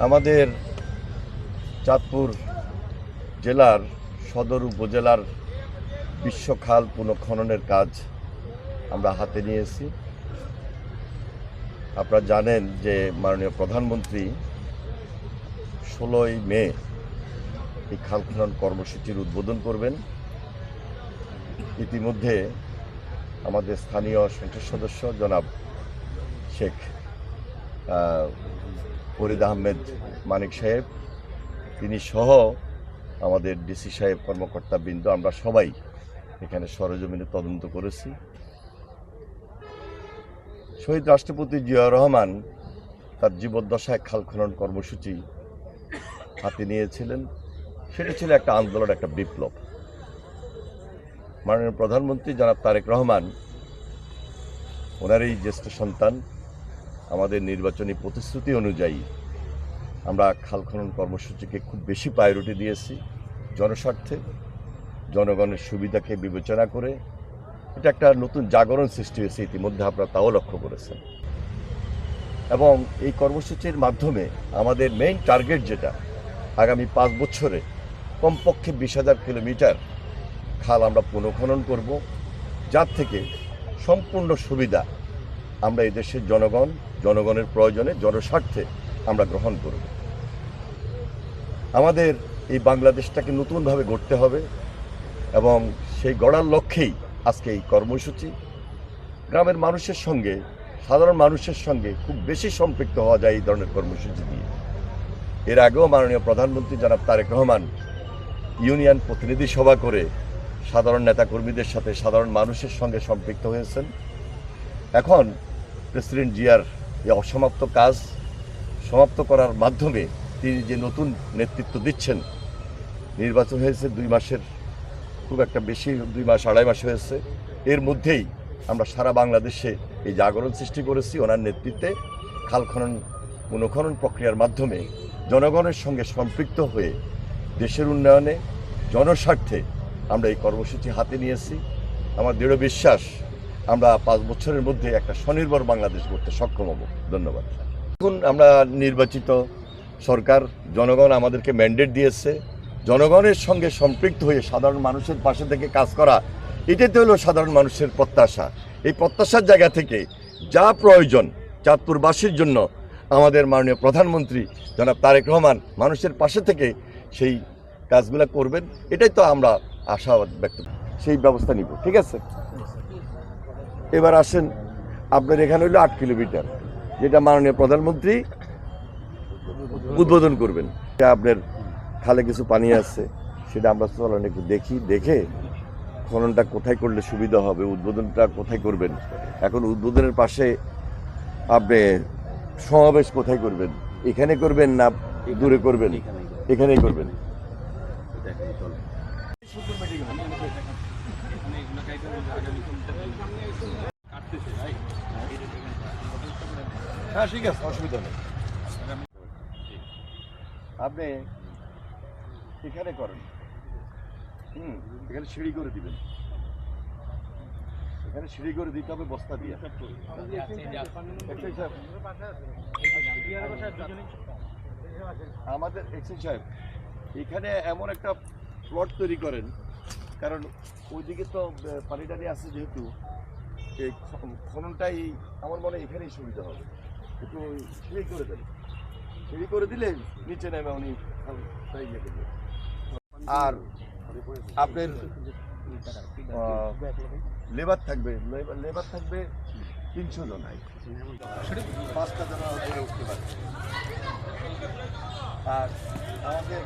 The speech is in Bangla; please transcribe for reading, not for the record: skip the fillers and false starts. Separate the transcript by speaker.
Speaker 1: আমাদের চাঁদপুর জেলার সদর উপজেলার বিশ্বখাল পুনঃখননের কাজ আমরা হাতে নিয়েছি। আপনারা জানেন যে মাননীয় প্রধানমন্ত্রী 16ই মে এই খাল খনন কর্মসূচির উদ্বোধন করবেন। ইতিমধ্যে আমাদের স্থানীয় সংসদ সদস্য জনাব শেখ ফরিদ আহমেদ মানিক সাহেব, তিনি সহ আমাদের ডিসি সাহেব, কর্মকর্তাবৃন্দ, আমরা সবাই এখানে সরেজমিনে তদন্ত করেছি। শহীদ রাষ্ট্রপতি জিয়াউর রহমান তার জীবদ্দশায় খাল খনন কর্মসূচি হাতে নিয়েছিলেন। সেটা ছিল একটা আন্দোলন, একটা বিপ্লব। মাননীয় প্রধানমন্ত্রী জনাব তারেক রহমান, ওনারই জ্যেষ্ঠ সন্তান, আমাদের নির্বাচনী প্রতিশ্রুতি অনুযায়ী আমরা খাল খনন কর্মসূচিকে খুব বেশি প্রায়োরিটি দিয়েছি। জনস্বার্থে, জনগণের সুবিধাকে বিবেচনা করে এটা একটা নতুন জাগরণ সৃষ্টি হয়েছে, ইতিমধ্যে আপনারা তাও লক্ষ্য করেছেন। এবং এই কর্মসূচির মাধ্যমে আমাদের মেইন টার্গেট যেটা, আগামী 5 বছরে কমপক্ষে 20,000 কিলোমিটার খাল আমরা পুনঃখনন করব, যার থেকে সম্পূর্ণ সুবিধা আমরা এই দেশের জনগণের প্রয়োজনে, জনস্বার্থে আমরা গ্রহণ করব। আমাদের এই বাংলাদেশটাকে নতুনভাবে গড়তে হবে এবং সেই গড়ার লক্ষ্যেই আজকে এই কর্মসূচি। গ্রামের মানুষের সঙ্গে, সাধারণ মানুষের সঙ্গে খুব বেশি সম্পৃক্ত হওয়া যায় এই ধরনের কর্মসূচি দিয়ে। এর আগেও মাননীয় প্রধানমন্ত্রী জনাব তারেক রহমান ইউনিয়ন প্রতিনিধি সভা করে সাধারণ নেতাকর্মীদের সাথে, সাধারণ মানুষের সঙ্গে সম্পৃক্ত হয়েছেন। এখন প্রেসিডেন্ট জিয়ার এই অসমাপ্ত কাজ সমাপ্ত করার মাধ্যমে তিনি যে নতুন নেতৃত্ব দিচ্ছেন, নির্বাচন হয়েছে 2 মাসের খুব একটা বেশি, 2 মাস 2.5 মাস হয়েছে। এর মধ্যেই আমরা সারা বাংলাদেশে এই জাগরণ সৃষ্টি করেছি। ওনার নেতৃত্বে খাল খনন পুনঃখনন প্রক্রিয়ার মাধ্যমে জনগণের সঙ্গে সম্পৃক্ত হয়ে দেশের উন্নয়নে, জনস্বার্থে আমরা এই কর্মসূচি হাতে নিয়েছি। আমার দৃঢ় বিশ্বাস আমরা 5 বছরের মধ্যে একটা স্বনির্ভর বাংলাদেশ করতে সক্ষম হব। ধন্যবাদ। এখন আমরা নির্বাচিত সরকার, জনগণ আমাদেরকে ম্যান্ডেট দিয়েছে। জনগণের সঙ্গে সম্পৃক্ত হয়ে সাধারণ মানুষের পাশে থেকে কাজ করা, এটাই তো হলো সাধারণ মানুষের প্রত্যাশা। এই প্রত্যাশার জায়গা থেকে যা প্রয়োজন চাঁদপুরবাসীর জন্য, আমাদের মাননীয় প্রধানমন্ত্রী জনাব তারেক রহমান মানুষের পাশে থেকে সেই কাজগুলো করবেন, এটাই তো আমরা আশাবাদ ব্যক্ত করি। সেই ব্যবস্থা নিব। ঠিক আছে, এবার আসেন, আপনার এখানে হইলো 8 কিলোমিটার, যেটা মাননীয় প্রধানমন্ত্রী উদ্বোধন করবেন। আপনার খালে কিছু পানি আছে, সেটা আমরা চলেন একটু দেখি, দেখে খননটা কোথায় করলে সুবিধা হবে, উদ্বোধনটা কোথায় করবেন। এখন উদ্বোধনের পাশে আপনি সমাবেশ কোথায় করবেন, এখানে করবেন না দূরে করবেন? এখানেই করবেন। হ্যাঁ, ঠিক আছে, অসুবিধা নেই। আপনি এখানে করেন, এখানে সিঁড়ি করে দিবেন, এখানে সিঁড়ি করে দিতে হবে বস্তা দিয়ে। আমাদের এক্সেন সাহেব এখানে এমন একটা প্লট তৈরি করেন, কারণ ওইদিকে তো পানি টানি আছে, যেহেতু এই খননটাই আমার মনে হয় এখানেই সুবিধা হবে। একটু সিঁড়ি করে দেন, সিঁড়ি করে দিলে নিচে নেমে উনি আর আপনার লেবার থাকবে, লেবার থাকবে 300 জন, 5টা জন উঠতে পারবে। আর আমাদের